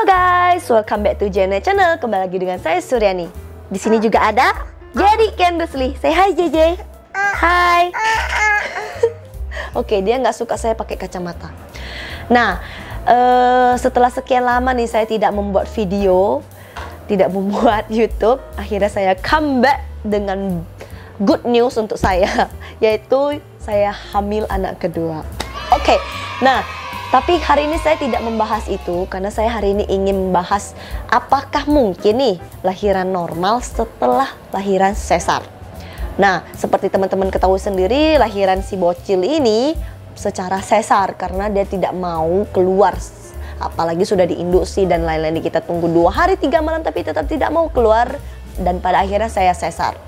Halo guys, welcome back to JN Channel. Kembali lagi dengan saya Suryani. Di sini juga ada Jerry Candusley. Say hi JJ. Hai. Oke, dia nggak suka saya pakai kacamata. Nah, setelah sekian lama nih saya tidak membuat video, tidak membuat YouTube, akhirnya saya come back dengan good news untuk saya, yaitu saya hamil anak kedua. Oke, nah tapi hari ini saya tidak membahas itu karena saya hari ini ingin membahas apakah mungkin nih lahiran normal setelah lahiran sesar. Nah, seperti teman-teman ketahui sendiri, lahiran si bocil ini secara sesar karena dia tidak mau keluar, apalagi sudah diinduksi dan lain-lain. Kita tunggu 2 hari 3 malam tapi tetap tidak mau keluar dan pada akhirnya saya sesar.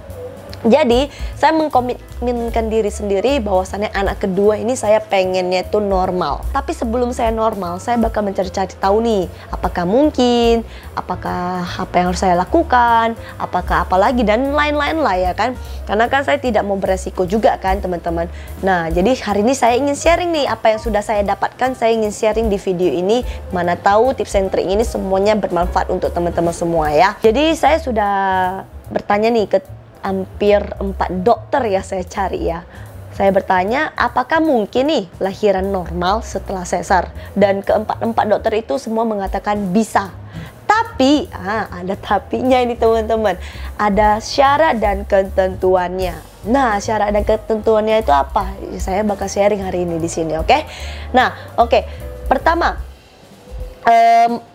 Jadi saya mengkomitmenkan diri sendiri bahwasannya anak kedua ini saya pengennya itu normal. Tapi sebelum saya normal, saya bakal mencari-cari tahu nih, apakah mungkin, apakah apa yang harus saya lakukan, apakah apa lagi dan lain-lain lah ya kan. Karena kan saya tidak mau beresiko juga kan teman-teman. Nah, jadi hari ini saya ingin sharing nih apa yang sudah saya dapatkan, saya ingin sharing di video ini. Mana tahu tips and trik ini semuanya bermanfaat untuk teman-teman semua ya. Jadi saya sudah bertanya nih ke hampir 4 dokter ya saya cari ya. Saya bertanya apakah mungkin nih lahiran normal setelah sesar, dan keempat dokter itu semua mengatakan bisa. Tapi ada tapinya ini teman-teman. Ada syarat dan ketentuannya. Nah, syarat dan ketentuannya itu apa? Saya bakal sharing hari ini di sini, oke? Nah, oke. Pertama,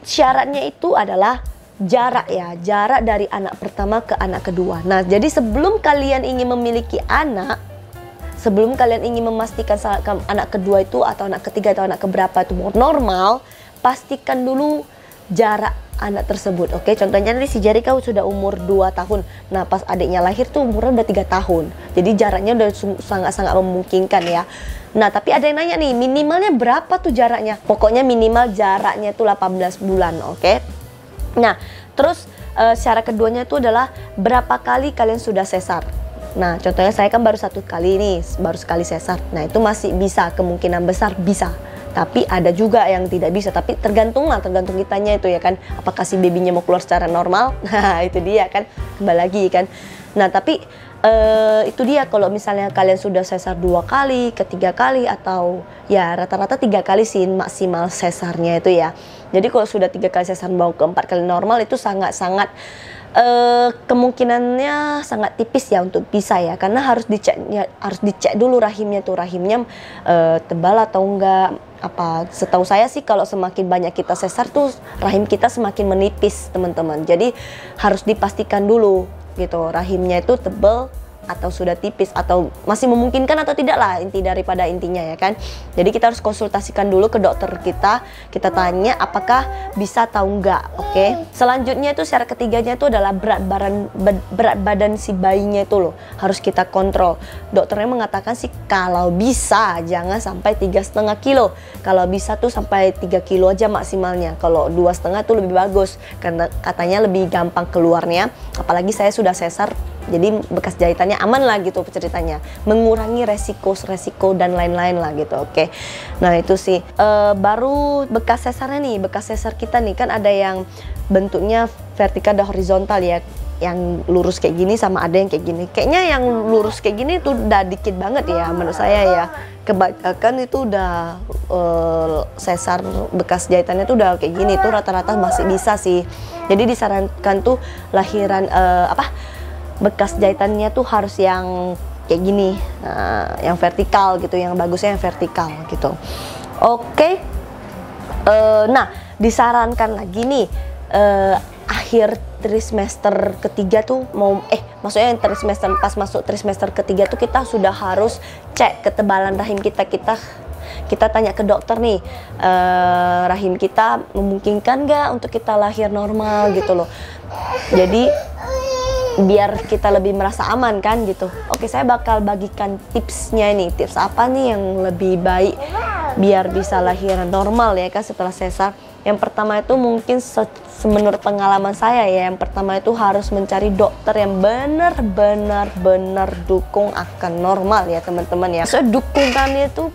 syaratnya itu adalah jarak ya, jarak dari anak pertama ke anak kedua. Nah, jadi sebelum kalian ingin memiliki anak, sebelum kalian ingin memastikan anak kedua itu atau anak ketiga atau anak keberapa itu normal, pastikan dulu jarak anak tersebut. Oke, contohnya nih si Jerry kau sudah umur 2 tahun. Nah, pas adiknya lahir tuh umurnya udah 3 tahun. Jadi jaraknya udah sangat-sangat memungkinkan ya. Nah, tapi ada yang nanya nih, minimalnya berapa tuh jaraknya? Pokoknya minimal jaraknya itu 18 bulan, oke? Nah, terus syarat keduanya itu adalah berapa kali kalian sudah sesar. Nah, contohnya saya kan baru 1 kali nih, baru sekali sesar. Nah, itu masih bisa, kemungkinan besar bisa. Tapi ada juga yang tidak bisa, tapi tergantung kitanya itu ya kan. Apakah si babynya mau keluar secara normal? Nah, itu dia kan, kembali lagi kan. Nah, tapi itu dia kalau misalnya kalian sudah sesar 2 kali, ketiga kali atau ya rata-rata 3 kali sih maksimal sesarnya itu ya. Jadi kalau sudah 3 kali sesar mau ke 4 kali normal itu sangat-sangat kemungkinannya sangat tipis ya untuk bisa ya, karena harus dicek dulu rahimnya tuh, rahimnya tebal atau enggak. Apa setahu saya sih kalau semakin banyak kita sesar tuh rahim kita semakin menipis teman-teman. Jadi harus dipastikan dulu gitu rahimnya itu tebal atau sudah tipis atau masih memungkinkan atau tidak lah, inti daripada intinya ya kan. Jadi kita harus konsultasikan dulu ke dokter kita tanya apakah bisa atau enggak, oke? Selanjutnya itu syarat ketiganya itu adalah berat badan si bayinya itu loh, harus kita kontrol. Dokternya mengatakan sih kalau bisa jangan sampai 3,5 kilo, kalau bisa tuh sampai 3 kilo aja maksimalnya. Kalau 2,5 tuh lebih bagus karena katanya lebih gampang keluarnya, apalagi saya sudah sesar. Jadi bekas jahitannya aman lah gitu ceritanya, mengurangi resiko dan lain-lain lah gitu, oke. Nah itu sih baru bekas sesarnya nih, bekas sesar kita nih kan ada yang bentuknya vertikal dan horizontal ya, yang lurus kayak gini sama ada yang kayak gini. Kayaknya yang lurus kayak gini tuh udah dikit banget ya menurut saya ya. Kebanyakan itu udah sesar bekas jahitannya tuh udah kayak gini tuh rata-rata masih bisa sih. Jadi disarankan tuh lahiran bekas jahitannya tuh harus yang kayak gini, yang vertikal gitu, yang bagusnya yang vertikal gitu. Oke. Nah, disarankan lagi nih akhir trimester ketiga tuh maksudnya yang trimester pas masuk trimester ketiga tuh kita sudah harus cek ketebalan rahim kita. Kita tanya ke dokter nih, rahim kita memungkinkan nggak untuk kita lahir normal gitu loh. Jadi biar kita lebih merasa aman kan gitu. Oke, saya bakal bagikan tipsnya nih. Tips apa nih yang lebih baik biar bisa lahiran normal ya kan setelah sesar. Yang pertama itu mungkin menurut pengalaman saya ya, yang pertama itu harus mencari dokter yang benar-benar dukung akan normal ya teman-teman ya. So dukungannya itu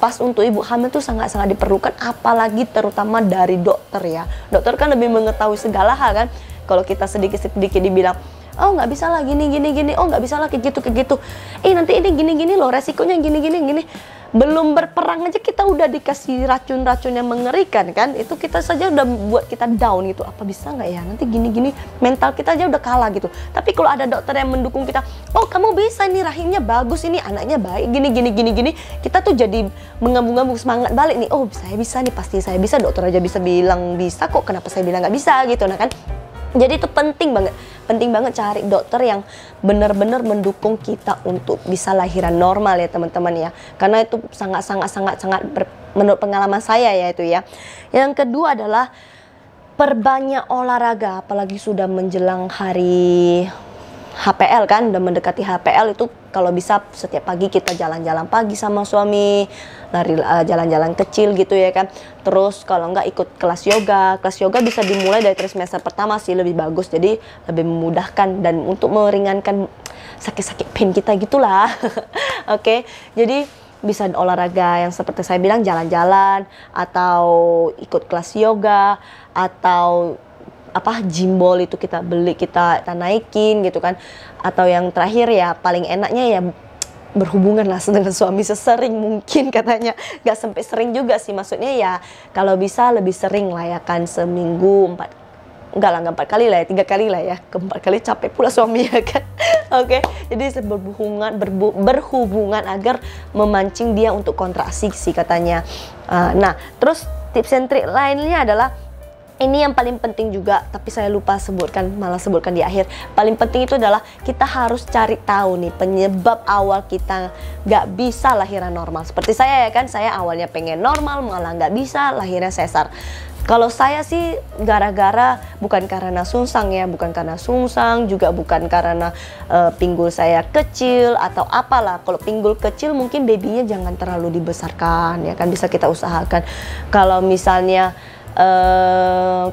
nafas untuk ibu hamil tuh sangat-sangat diperlukan, apalagi terutama dari dokter ya. Dokter kan lebih mengetahui segala hal kan. Kalau kita sedikit-sedikit dibilang, oh nggak bisa lah gini, oh nggak bisa lah kayak gitu. Nanti ini gini loh, resikonya gini. Belum berperang aja kita udah dikasih racun-racun yang mengerikan kan. Itu kita saja udah buat kita down gitu. Apa bisa nggak ya, nanti gini, mental kita aja udah kalah gitu. Tapi kalau ada dokter yang mendukung kita, oh kamu bisa nih, rahimnya bagus, ini anaknya baik, gini, kita tuh jadi mengambung-ngambung semangat balik nih. Oh saya bisa nih, pasti saya bisa, dokter aja bisa bilang bisa kok, kenapa saya bilang nggak bisa gitu. Nah kan, jadi itu penting banget cari dokter yang benar-benar mendukung kita untuk bisa lahiran normal ya teman-teman ya. Karena itu sangat menurut pengalaman saya ya itu ya. Yang kedua adalah perbanyak olahraga, apalagi sudah menjelang hari HPL kan, udah mendekati HPL itu kalau bisa setiap pagi kita jalan-jalan pagi sama suami, lari jalan-jalan kecil gitu ya kan. Terus kalau enggak ikut kelas yoga bisa dimulai dari trimester pertama sih, lebih bagus, jadi lebih memudahkan dan untuk meringankan sakit-sakit pain kita gitulah. Oke, jadi bisa olahraga yang seperti saya bilang, jalan-jalan atau ikut kelas yoga atau jimbol itu kita beli, kita naikin gitu kan. Atau yang terakhir ya paling enaknya ya berhubungan lah dengan suami sesering mungkin katanya. Gak sampai sering juga sih, maksudnya ya kalau bisa lebih sering lah ya kan, seminggu 4 kali lah ya, 3 kali lah ya. Keempat kali capek pula suami ya kan. Oke, jadi berhubungan agar memancing dia untuk kontraksi sih katanya. Nah terus tips and trik lainnya adalah, ini yang paling penting juga, tapi saya lupa malah sebutkan di akhir. Paling penting itu adalah kita harus cari tahu nih penyebab awal kita nggak bisa lahiran normal. Seperti saya ya kan, saya awalnya pengen normal malah nggak bisa, lahirnya sesar. Kalau saya sih gara-gara bukan karena sungsang ya, juga bukan karena pinggul saya kecil atau apalah. Kalau pinggul kecil mungkin babynya jangan terlalu dibesarkan ya kan, bisa kita usahakan. Kalau misalnya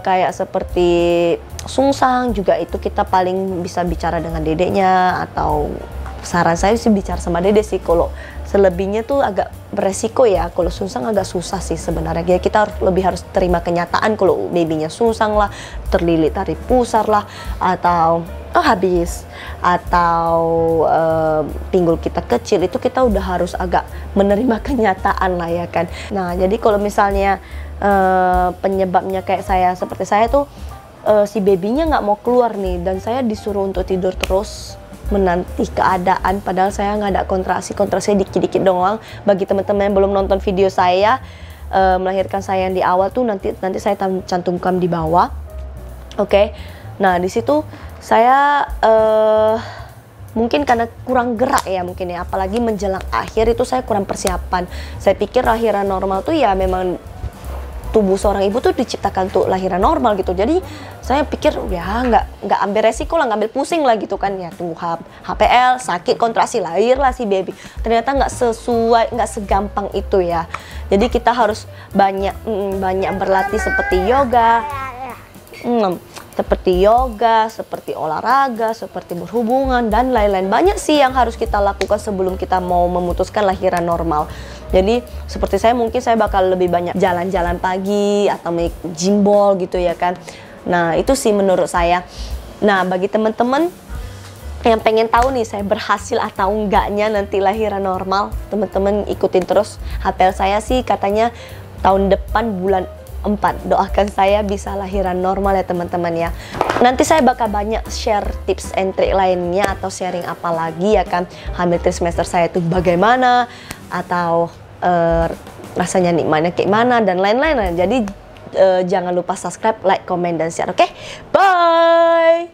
kayak seperti sungsang juga, itu kita paling bisa bicara dengan dedeknya, atau saran saya sih bicara sama dede sih. Kalau selebihnya tuh agak beresiko ya, kalau sungsang agak susah sih sebenarnya. Jadi kita harus terima kenyataan kalau babynya sungsang lah, terlilit tali pusar lah, atau habis, atau pinggul kita kecil, itu kita udah harus agak menerima kenyataan lah ya kan. Nah jadi kalau misalnya penyebabnya kayak seperti saya tuh si babynya nggak mau keluar nih, dan saya disuruh untuk tidur terus menanti keadaan, padahal saya nggak ada kontraksi dikit-dikit doang. Bagi teman-teman yang belum nonton video saya melahirkan saya yang di awal tuh, nanti saya cantumkan di bawah. Oke. Nah di situ saya mungkin karena kurang gerak ya mungkin ya, apalagi menjelang akhir itu saya kurang persiapan. Saya pikir lahiran normal tuh ya memang tubuh seorang ibu tuh diciptakan untuk lahiran normal gitu. Jadi saya pikir ya nggak ambil resiko lah, nggak ambil pusing lah gitu kan ya, tunggu HPL, sakit, kontraksi, lahirlah si baby. Ternyata nggak segampang itu ya. Jadi kita harus banyak berlatih seperti yoga, seperti olahraga, seperti berhubungan dan lain-lain. Banyak sih yang harus kita lakukan sebelum kita mau memutuskan lahiran normal. Jadi seperti mungkin saya bakal lebih banyak jalan-jalan pagi atau jimbol gitu ya kan. Nah itu sih menurut saya. Nah bagi teman-teman yang pengen tahu nih saya berhasil atau enggaknya nanti lahiran normal, teman-teman ikutin terus HPL saya sih katanya tahun depan bulan 4. Doakan saya bisa lahiran normal ya teman-teman ya. Nanti saya bakal banyak share tips and trik lainnya, atau sharing apa lagi ya kan, hamil trimester saya itu bagaimana, atau rasanya nikmatnya kayak mana dan lain-lain. Jadi jangan lupa subscribe, like, comment, dan share. Oke? Bye!